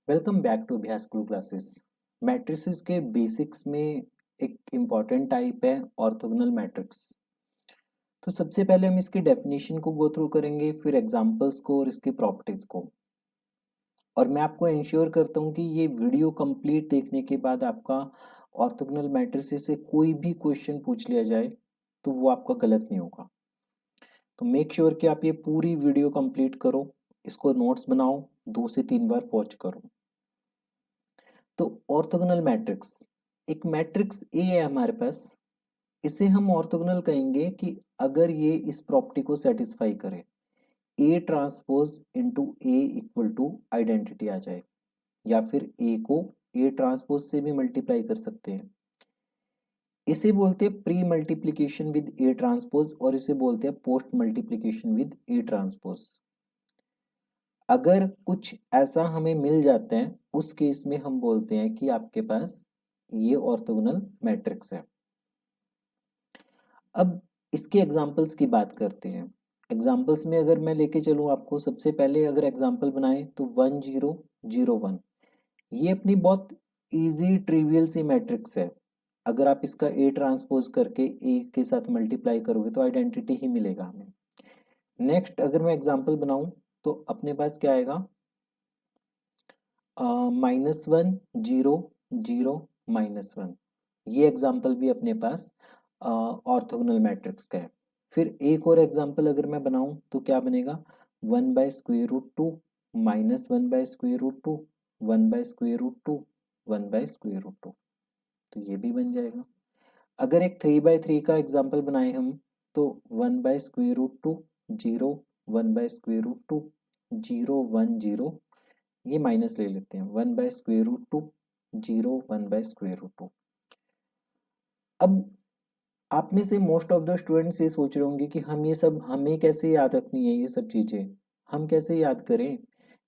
Welcome back to अभ्यास गुरु classes. Matrices के basics में एक इम्पॉर्टेंट टाइप है ऑर्थोगोनल मैट्रिक्स। तो सबसे पहले हम इसकी डेफिनेशन को गो थ्रू करेंगे, फिर एग्जांपल्स को और इसकी प्रॉपर्टीज को। और मैं आपको इंश्योर करता हूँ कि ये वीडियो कंप्लीट देखने के बाद आपका ऑर्थोगोनल मैट्रिसेस से कोई भी क्वेश्चन पूछ लिया जाए तो वो आपका गलत नहीं होगा। तो मेक श्योर कि आप ये पूरी वीडियो कंप्लीट करो, इसको नोट्स बनाओ, 2 से 3 बार वॉच करो। तो ऑर्थोगोनल मैट्रिक्स, एक मैट्रिक्स ए है हमारे पास। इसे हम ऑर्थोगोनल कहेंगे कि अगर ये इस प्रॉपर्टी को सेटिस्फाई करे, A transpose into A equal to identity आ जाए, या फिर ए को ए ट्रांसपोज से भी मल्टीप्लाई कर सकते हैं। इसे बोलते हैं pre multiplication with A transpose और इसे बोलते हैं post multiplication with A transpose. अगर कुछ ऐसा हमें मिल जाता है उस केस में हम बोलते हैं कि आपके पास ये ऑर्थोगोनल मैट्रिक्स है। अब इसके एग्जांपल्स की बात करते हैं। एग्जांपल्स में अगर मैं लेके चलूं आपको, सबसे पहले अगर एग्जांपल बनाए तो 1 0 0 1, ये अपनी बहुत इजी ट्रिवियल सी मैट्रिक्स है। अगर आप इसका ए ट्रांसपोज करके ए के साथ मल्टीप्लाई करोगे तो आइडेंटिटी ही मिलेगा हमें। नेक्स्ट अगर मैं एग्जांपल बनाऊं तो अपने पास क्या आएगा, -1 0 0 -1। ये एग्जांपल भी अपने पास ऑर्थोगोनल मैट्रिक्स का है। फिर एक और एग्जांपल अगर मैं बनाऊं तो क्या बनेगा, 1/√2 -1/√2 1/√2 1/√2, तो ये भी बन जाएगा। अगर एक 3/3 का एग्जांपल बनाए हम तो 1/√2 0 1/√2 0 1 0, ये माइनस ले लेते हैं, 1/√2 0 1/√2। अब आप में से मोस्ट ऑफ द स्टूडेंट्स ये सोच रहे होंगे कि हम ये सब हमें कैसे याद रखनी है, ये सब चीजें हम कैसे याद करें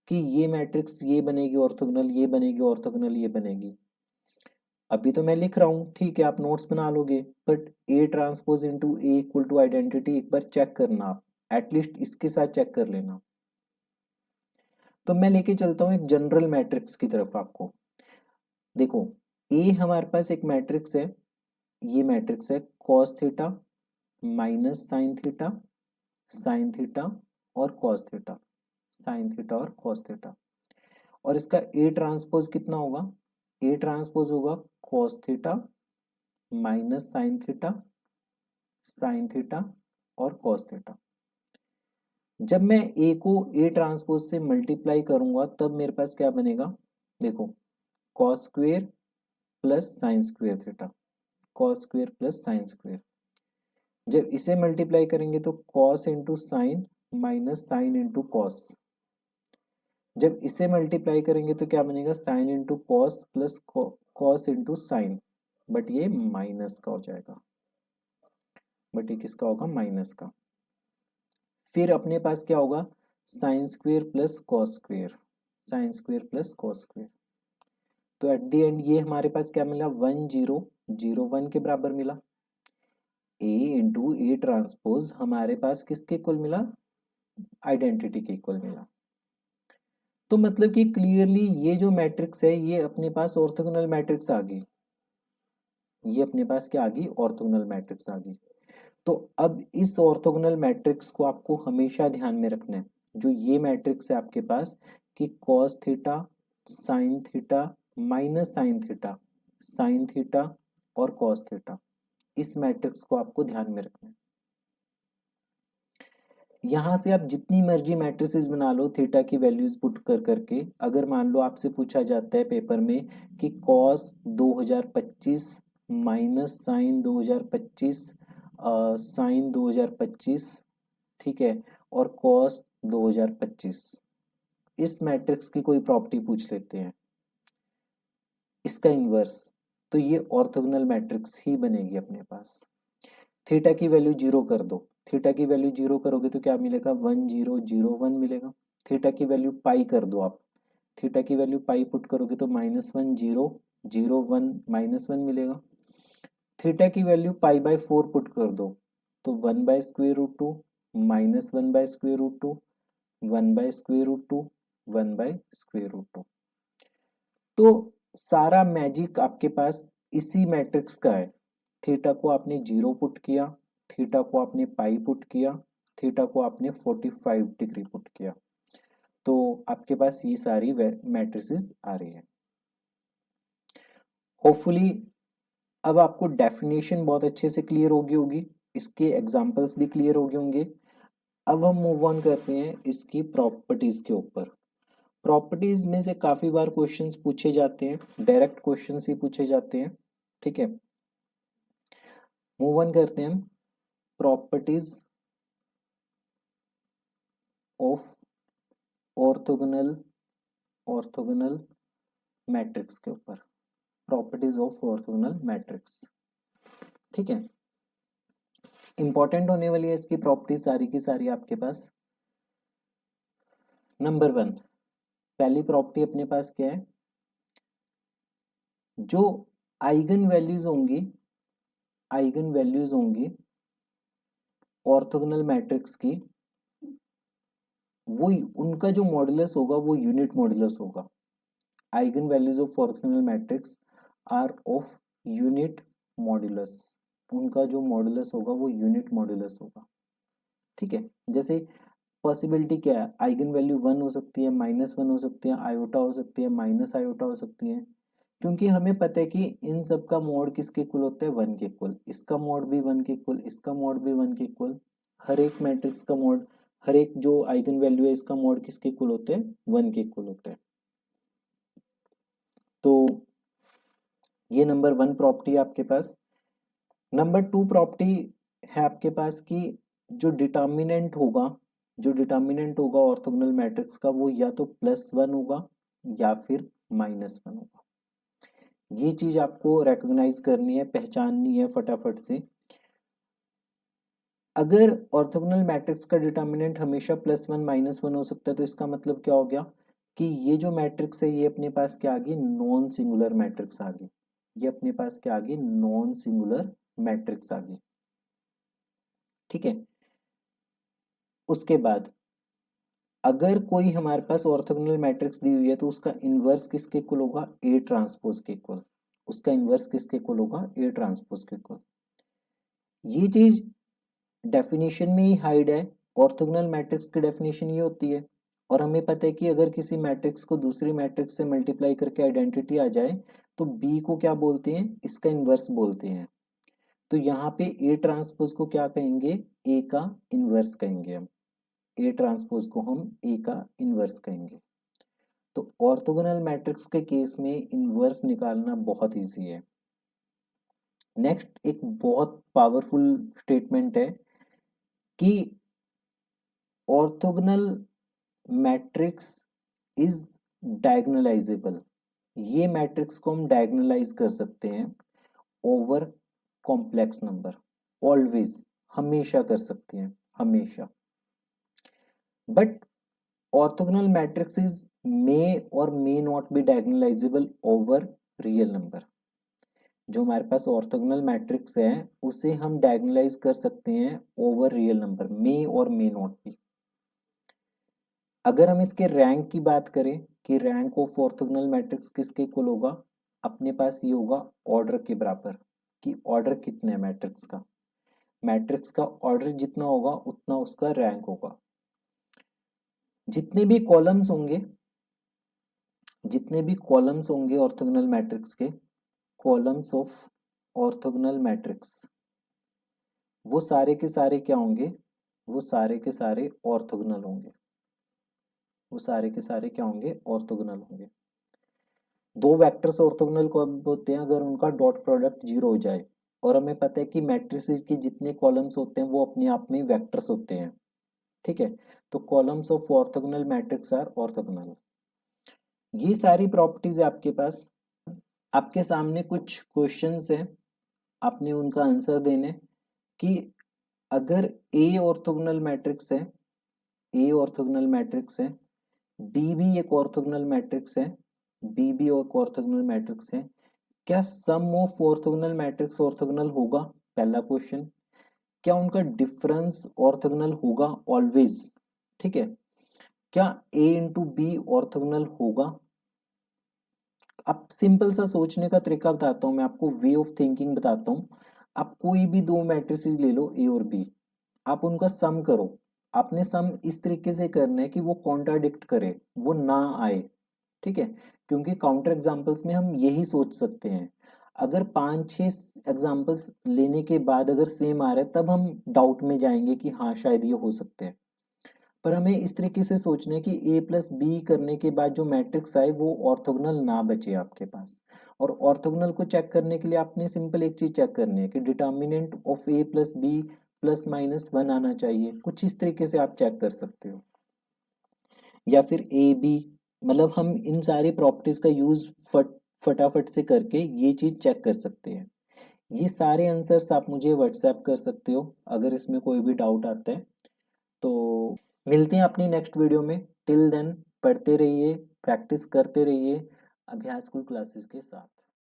कि ये मैट्रिक्स ये बनेगी ऑर्थोगोनल, ये बनेगी ऑर्थोगोनल, ये बनेगी। अभी तो मैं लिख रहा हूँ, ठीक है, आप नोट्स बना लोगे, but A transpose into A equal to identity एक बार चेक करना, आप एटलीस्ट इसके साथ चेक कर लेना। तो मैं लेके चलता हूँ एक जनरल मैट्रिक्स की तरफ आपको। देखो, ए हमारे पास एक मैट्रिक्स है, ये मैट्रिक्स है cos theta minus sine theta, sine theta और कॉस थीटा, साइन थीटा और कॉस थीटा। और इसका ए ट्रांसपोज कितना होगा, ए ट्रांसपोज होगा cos theta minus sine theta, sine theta और कॉस थीटा। जब मैं ए को ए ट्रांसपोज से मल्टीप्लाई करूंगा तब मेरे पास क्या बनेगा, देखो, cos square plus sine square theta, cos square plus sine square. जब इसे मल्टीप्लाई करेंगे तो cos into sine minus sine into cos. जब इसे मल्टीप्लाई करेंगे तो क्या बनेगा, sine into cos plus cos into sine, but ये माइनस का हो जाएगा, बट ये किसका होगा, माइनस का। फिर अपने पास क्या होगा, sine square plus cos square, sine square plus cos square. तो एट द एंड ये हमारे पास क्या मिला, 1 0 0 1 के बराबर मिला। ए इंटू ए ट्रांसपोज हमारे पास किसके इक्वल मिला, आइडेंटिटी के इक्वल मिला। तो मतलब कि क्लियरली ये जो मैट्रिक्स है ये अपने पास ऑर्थोगोनल मैट्रिक्स आ गई, ये अपने पास क्या आ गई, ऑर्थोगोनल मैट्रिक्स आ गई। तो अब इस ऑर्थोगोनल मैट्रिक्स को आपको हमेशा ध्यान में रखना है, जो ये मैट्रिक्स है आपके पास कि cos theta sine theta minus sine theta, sine theta और कॉस थीटा, इस मैट्रिक्स को आपको ध्यान में रखना है। यहां से आप जितनी मर्जी मैट्रिसेस बना लो थीटा की वैल्यूज पुट कर करके, अगर मान लो आपसे पूछा जाता है पेपर में कि कॉस 2025 माइनस साइन 2025 साइन 2025, ठीक है, और कॉस 2025, इस मैट्रिक्स की कोई प्रॉपर्टी पूछ लेते हैं, इसका इन्वर्स, तो ये ऑर्थोगोनल मैट्रिक्स ही बनेगी अपने पास। थीटा की वैल्यू 0 कर दो, थीटा की वैल्यू 0 करोगे तो क्या मिलेगा, 1 0 0 1 मिलेगा। थीटा की वैल्यू पाई कर दो आप, थीटा की वैल्यू पाई पुट करोगे तो -1 0 0 1 -1 मिलेगा। थीटा की वैल्यू पाई बाय 4 पुट कर दो तो 1/√2 -1/√2 1/√2 1/√2। तो सारा मैजिक आपके पास इसी मैट्रिक्स का है। थीटा को आपने 0 पुट किया, थीटा को आपने पाई पुट किया, थीटा को आपने 45 डिग्री पुट किया, तो आपके पास ये सारी मैट्रिसेस आ रही है। होपफुली अब आपको डेफिनेशन बहुत अच्छे से क्लियर होगी होगी, इसके एग्जांपल्स भी क्लियर हो गए होंगे। अब हम मूव ऑन करते हैं इसकी प्रॉपर्टीज के ऊपर। प्रॉपर्टीज में से काफी बार क्वेश्चंस पूछे जाते हैं, डायरेक्ट क्वेश्चंस ही पूछे जाते हैं, ठीक है। मूव ऑन करते हैं हम properties of orthogonal orthogonal matrix के ऊपर। प्रॉपर्टीज ऑफ ऑर्थोगोनल मैट्रिक्स, ठीक है। इंपॉर्टेंट होने वाली है इसकी प्रॉपर्टीज सारी की सारी आपके पास। नंबर 1, पहली प्रॉपर्टी अपने पास क्या है, जो आइगन वैल्यूज होंगी ऑर्थोगोनल मैट्रिक्स की, वो उनका जो मॉडुलस होगा वो यूनिट मॉडुलस होगा। Eigen values of orthogonal matrix are of unit modulus, उनका जो मॉडुलस होगा वो यूनिट मॉडुलस होगा, ठीक है। जैसे पॉसिबिलिटी क्या है, आइगन वैल्यू 1 हो सकती है, -1 हो सकती है, आयोटा हो सकती है, माइनस आयोटा हो सकती है, क्योंकि हमें पता है कि इन सब का मोड किसके इक्वल होता है, 1 के इक्वल, इसका मोड भी 1 के इक्वल, इसका मोड भी 1 के इक्वल, हर एक मैट्रिक्स का मोड, हर एक जो आइगन वैल्यू है इसका मोड किसके इक्वल होते हैं, 1 के इक्वल होता है। तो ये नंबर 1 प्रॉपर्टी है आपके पास। नंबर 2 प्रॉपर्टी है आपके पास कि जो डिटर्मिनेंट होगा ऑर्थोगोनल मैट्रिक्स का, वो या तो +1 होगा या फिर -1 होगा। ये चीज आपको रिकॉग्नाइज करनी है, पहचाननी है फटाफट से। अगर ऑर्थोगोनल मैट्रिक्स का डिटर्मिनेंट हमेशा +1 -1 हो सकता है, तो इसका मतलब क्या हो गया कि ये जो मैट्रिक्स है ये अपने पास क्या आ गई, नॉन सिंगुलर मैट्रिक्स आ गई। ये अपने पास क्या आ गई, नॉन सिंगुलर मैट्रिक्स आ गई, ठीक है। उसके बाद अगर कोई हमारे पास ऑर्थोगोनल मैट्रिक्स दी हुई है तो उसका इन्वर्स किसके इक्वल होगा, ए ट्रांसपोज के इक्वल। उसका इन्वर्स किसके इक्वल होगा, ए ट्रांसपोज के इक्वल। ये चीज डेफिनेशन में ही हाइड है। ऑर्थोगोनल मैट्रिक्स की डेफिनेशन ये होती है, और हमें पता है कि अगर किसी मैट्रिक्स को दूसरी मैट्रिक्स से मल्टीप्लाई करके आइडेंटिटी आ जाए तो बी को क्या बोलते हैं, इसका इन्वर्स बोलते हैं। तो यहाँ पे ए ट्रांसपोज को क्या कहेंगे, ए का इन्वर्स कहेंगे हम। ए ट्रांसपोज को हम ए का इन्वर्स कहेंगे। तो ऑर्थोगोनल मैट्रिक्स के केस में इन्वर्स निकालना बहुत इजी है। नेक्स्ट एक बहुत पावरफुल स्टेटमेंट है कि ऑर्थोगोनल मैट्रिक्स इज डायगोनलाइजेबल। ये मैट्रिक्स को हम डायगोनलाइज कर सकते हैं ओवर कॉम्प्लेक्स नंबर, ऑलवेज, हमेशा कर सकते हैं, हमेशा। बट ऑर्थोगोनल मैट्रिक्सेस मे और may not be diagonalisable over real number. जो हमारे पास ऑर्थोगोनल मैट्रिक्स है उसे हम डायगोनलाइज कर सकते हैं ओवर रियल नंबर, मे और मे नॉट बी। अगर हम इसके रैंक की बात करें कि रैंक ऑफ ऑर्थोगोनल मैट्रिक्स किसके इक्वल होगा, अपने पास ये होगा ऑर्डर के बराबर, कि ऑर्डर कितने है मैट्रिक्स का। मैट्रिक्स का ऑर्डर जितना होगा उतना उसका रैंक होगा। जितने भी कॉलम्स होंगे, जितने भी कॉलम्स होंगे ऑर्थोगोनल मैट्रिक्स के, कॉलम्स ऑफ ऑर्थोगोनल मैट्रिक्स, वो सारे के सारे क्या होंगे, वो सारे के सारे ऑर्थोगोनल होंगे। वो सारे के सारे क्या होंगे, ऑर्थोगोनल होंगे। दो वेक्टर्स ऑर्थोगोनल कब होते हैं, अगर उनका डॉट प्रोडक्ट 0 हो जाए। और हमें पता है कि मैट्रिसेस के जितने कॉलम्स होते हैं वो अपने आप में वेक्टर्स होते हैं, ठीक है। तो columns of orthogonal matrix are orthogonal. ये सारी प्रॉपर्टीज है आपके पास। आपके सामने कुछ क्वेश्चंस हैं, आपने उनका आंसर देने कि अगर ए ऑर्थोगोनल मैट्रिक्स है, ए ऑर्थोगोनल मैट्रिक्स है, बी भी एक ऑर्थोगोनल मैट्रिक्स है, बी भी एक ऑर्थोगोनल मैट्रिक्स है, क्या सम ऑफ ऑर्थोगोनल मैट्रिक्स ऑर्थोगोनल होगा, पहला क्वेश्चन। क्या उनका डिफरेंस ऑर्थोगोनल होगा ऑलवेज, ठीक है। क्या ए इंटू बी ऑर्थोगोनल होगा, अब सिंपल सा सोचने का तरीका बताता हूँ मैं आपको, वे ऑफ थिंकिंग बताता हूँ। आप कोई भी दो मैट्रिसेस ले लो, ए और बी, आप उनका सम करो। आपने सम इस तरीके से करना है कि वो कॉन्ट्राडिक्ट करे, वो ना आए, ठीक है। क्योंकि काउंटर एग्जांपल्स में हम यही सोच सकते हैं। अगर पांच छह एग्जांपल्स लेने के बाद अगर सेम आ रहा है, तब हम डाउट में जाएंगे कि हाँ शायद ये हो सकते हैं। पर हमें इस तरीके से सोचना है कि ए प्लस बी करने के बाद जो मैट्रिक्स आए वो ऑर्थोगोनल ना बचे आपके पास। और ऑर्थोगोनल को चेक करने के लिए आपने सिंपल एक चीज चेक करनी है कि determinant of A plus B plus minus one आना चाहिए, कुछ इस तरीके से आप चेक कर सकते हो। या फिर ए बी, मतलब हम इन सारी प्रॉपर्टीज का यूज फटाफट से करके ये चीज चेक कर सकते हैं। ये सारे आंसर्स आप मुझे व्हाट्सएप कर सकते हो अगर इसमें कोई भी डाउट आता है तो। मिलते हैं अपनी नेक्स्ट वीडियो में। टिल देन पढ़ते रहिए, प्रैक्टिस करते रहिए अभ्यास क्लासेस के साथ।